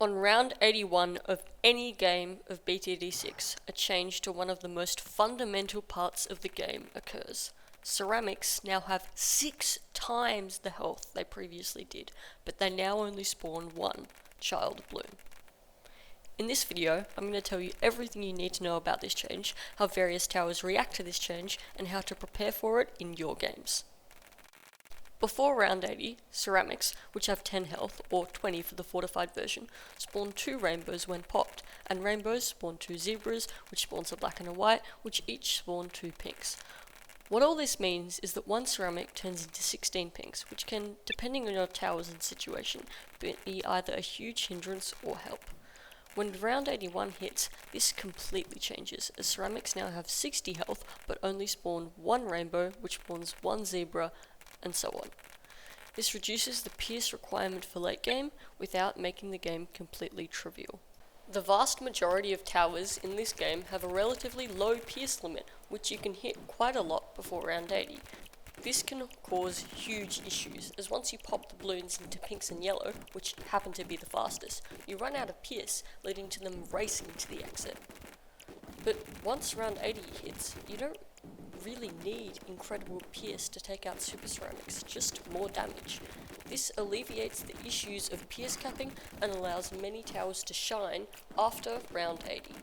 On round 81 of any game of BTD6, a change to one of the most fundamental parts of the game occurs. Ceramics now have 6 times the health they previously did, but they now only spawn one child bloom. In this video, I'm going to tell you everything you need to know about this change, how various towers react to this change, and how to prepare for it in your games. Before round 80, ceramics, which have 10 health, or 20 for the fortified version, spawn 2 rainbows when popped, and rainbows spawn 2 zebras, which spawns a black and a white, which each spawn 2 pinks. What all this means is that one ceramic turns into 16 pinks, which can, depending on your towers and situation, be either a huge hindrance or help. When round 81 hits, this completely changes, as ceramics now have 60 health, but only spawn 1 rainbow, which spawns 1 zebra, and so on. This reduces the pierce requirement for late game without making the game completely trivial. The vast majority of towers in this game have a relatively low pierce limit, which you can hit quite a lot before round 80. This can cause huge issues, as once you pop the balloons into pinks and yellow, which happen to be the fastest, you run out of pierce, leading to them racing to the exit. But once round 80 hits, you don't really need incredible pierce to take out super ceramics, just more damage. This alleviates the issues of pierce capping and allows many towers to shine after round 80.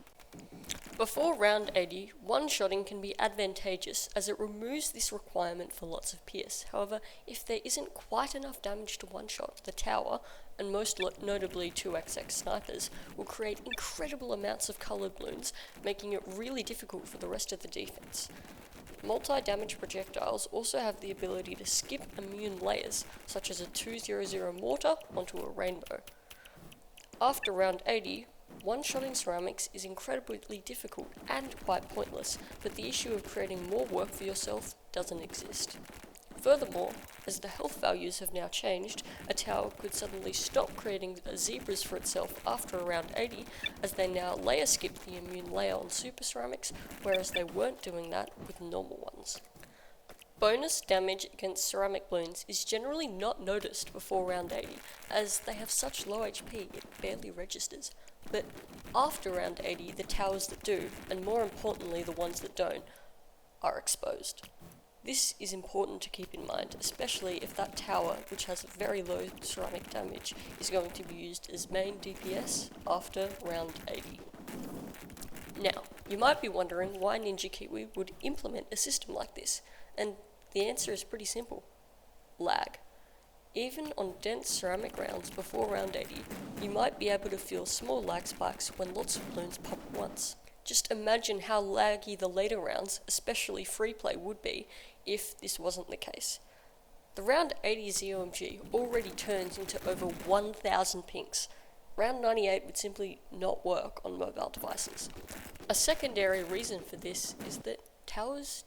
Before round 80, one-shotting can be advantageous as it removes this requirement for lots of pierce. However, if there isn't quite enough damage to one-shot, the tower, and most notably 2XX snipers, will create incredible amounts of colored balloons, making it really difficult for the rest of the defense. Multi-damage projectiles also have the ability to skip immune layers, such as a 200 mortar onto a rainbow. After round 80, one-shotting ceramics is incredibly difficult and quite pointless, but the issue of creating more work for yourself doesn't exist. Furthermore, as the health values have now changed, a tower could suddenly stop creating zebras for itself after around 80, as they now layer skip the immune layer on super ceramics, whereas they weren't doing that with normal ones. Bonus damage against ceramic balloons is generally not noticed before round 80, as they have such low HP it barely registers. But after round 80, the towers that do, and more importantly the ones that don't, are exposed. This is important to keep in mind, especially if that tower, which has very low ceramic damage, is going to be used as main DPS after round 80. Now, you might be wondering why Ninja Kiwi would implement a system like this, and the answer is pretty simple: lag. Even on dense ceramic rounds before round 80, you might be able to feel small lag spikes when lots of balloons pop at once. Just imagine how laggy the later rounds, especially free play, would be if this wasn't the case. The round 80 ZOMG already turns into over 1,000 pinks. Round 98 would simply not work on mobile devices. A secondary reason for this is that towers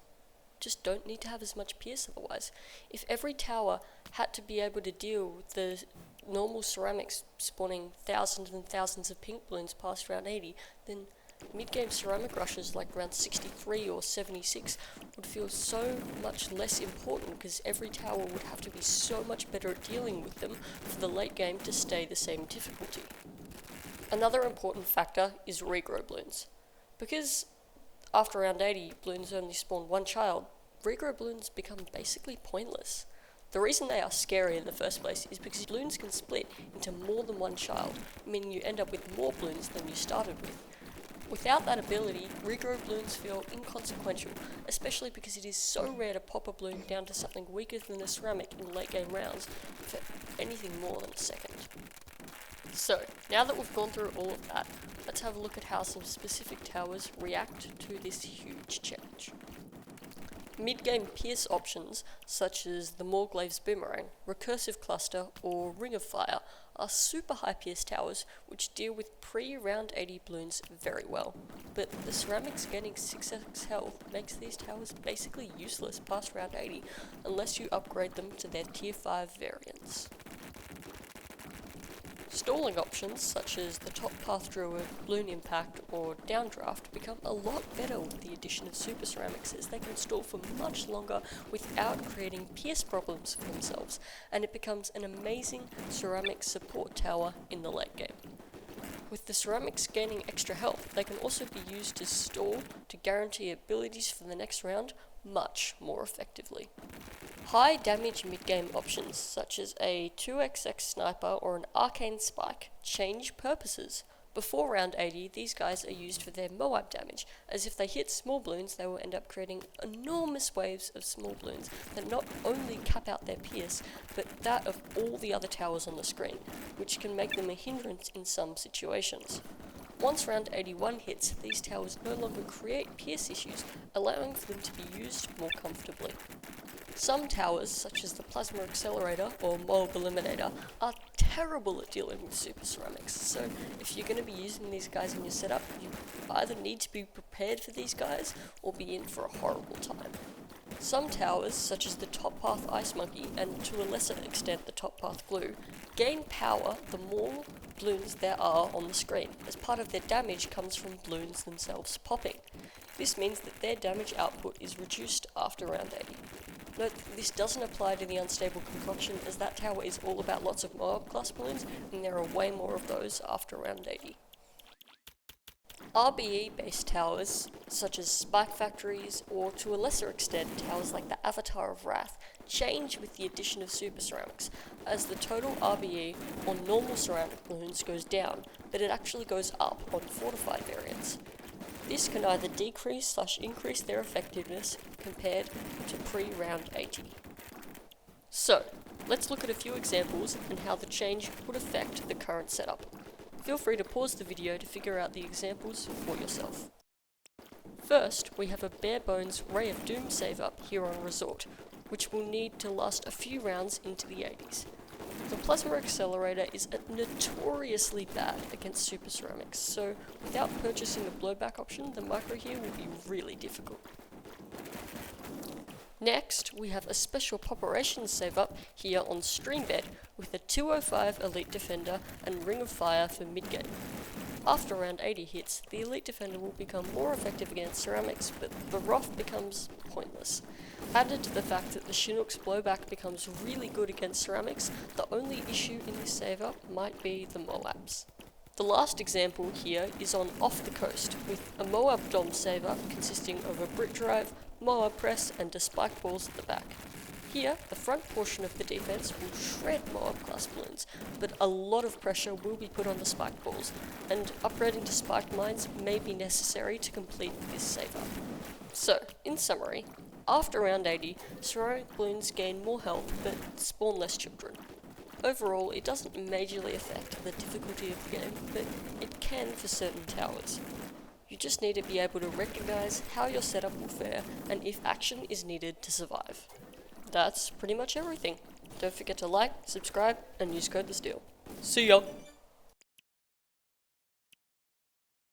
just don't need to have as much pierce otherwise. If every tower had to be able to deal with the normal ceramics spawning thousands and thousands of pink balloons past round 80, then mid-game ceramic rushes like round 63 or 76 would feel so much less important, because every tower would have to be so much better at dealing with them for the late game to stay the same difficulty. Another important factor is regrow balloons. Because after round 80 balloons only spawn one child, regrow balloons become basically pointless. The reason they are scary in the first place is because balloons can split into more than one child, meaning you end up with more balloons than you started with. Without that ability, regrow balloons feel inconsequential, especially because it is so rare to pop a balloon down to something weaker than a ceramic in late game rounds for anything more than a second. So, now that we've gone through all of that, let's have a look at how some specific towers react to this huge change. Mid-game pierce options, such as the Morglave's Boomerang, Recursive Cluster, or Ring of Fire, are super high pierce towers which deal with pre-round 80 balloons very well. But the ceramics getting 6x health makes these towers basically useless past round 80 unless you upgrade them to their tier 5 variants. Stalling options such as the Top Path Druid, Balloon Impact, or Downdraft become a lot better with the addition of super ceramics, as they can stall for much longer without creating pierce problems for themselves, and it becomes an amazing ceramic support tower in the late game. the ceramics gaining extra health, they can also be used to stall to guarantee abilities for the next round much more effectively. High damage mid-game options such as a 2xx sniper or an arcane spike change purposes. Before round 80, these guys are used for their Moab damage, as if they hit small balloons they will end up creating enormous waves of small balloons that not only cap out their pierce, but that of all the other towers on the screen, which can make them a hindrance in some situations. Once round 81 hits, these towers no longer create pierce issues, allowing for them to be used more comfortably. Some towers, such as the Plasma Accelerator or Moab Eliminator, are terrible at dealing with super ceramics, so if you're going to be using these guys in your setup, you either need to be prepared for these guys or be in for a horrible time. Some towers, such as the Top Path Ice Monkey and to a lesser extent the Top Path Glue, gain power the more balloons there are on the screen, as part of their damage comes from balloons themselves popping. This means that their damage output is reduced after round 80. Note that this doesn't apply to the Unstable Concoction, as that tower is all about lots of Moab class balloons, and there are way more of those after round 80. RBE based towers, such as Spike Factories, or to a lesser extent towers like the Avatar of Wrath, change with the addition of super ceramics, as the total RBE on normal ceramic balloons goes down, but it actually goes up on fortified variants. This can either decrease/increase their effectiveness compared to pre-round 80. So, let's look at a few examples and how the change would affect the current setup. Feel free to pause the video to figure out the examples for yourself. First, we have a bare bones Ray of Doom save up here on Resort, which will need to last a few rounds into the 80s. The Plasma Accelerator is notoriously bad against super ceramics, so without purchasing a blowback option, the micro here will be really difficult. Next, we have a special Poperations save up here on Streambed with a 205 Elite Defender and Ring of Fire for mid-game. After round 80 hits, the Elite Defender will become more effective against ceramics, but the Roth becomes pointless. Added to the fact that the Chinook's blowback becomes really good against ceramics, the only issue in this save up might be the Moabs. The last example here is on Off the Coast, with a Moab Dom save up consisting of a Brit Drive, Moab Press and a Spike Balls at the back. Here, the front portion of the defense will shred Moab class balloons, but a lot of pressure will be put on the Spike Balls, and upgrading to Spike Mines may be necessary to complete this save up. So, in summary, after round 80, ceramic balloons gain more health but spawn less children. Overall, it doesn't majorly affect the difficulty of the game, but it can for certain towers. You just need to be able to recognize how your setup will fare and if action is needed to survive. That's pretty much everything. Don't forget to like, subscribe, and use code THESTEEL. See ya!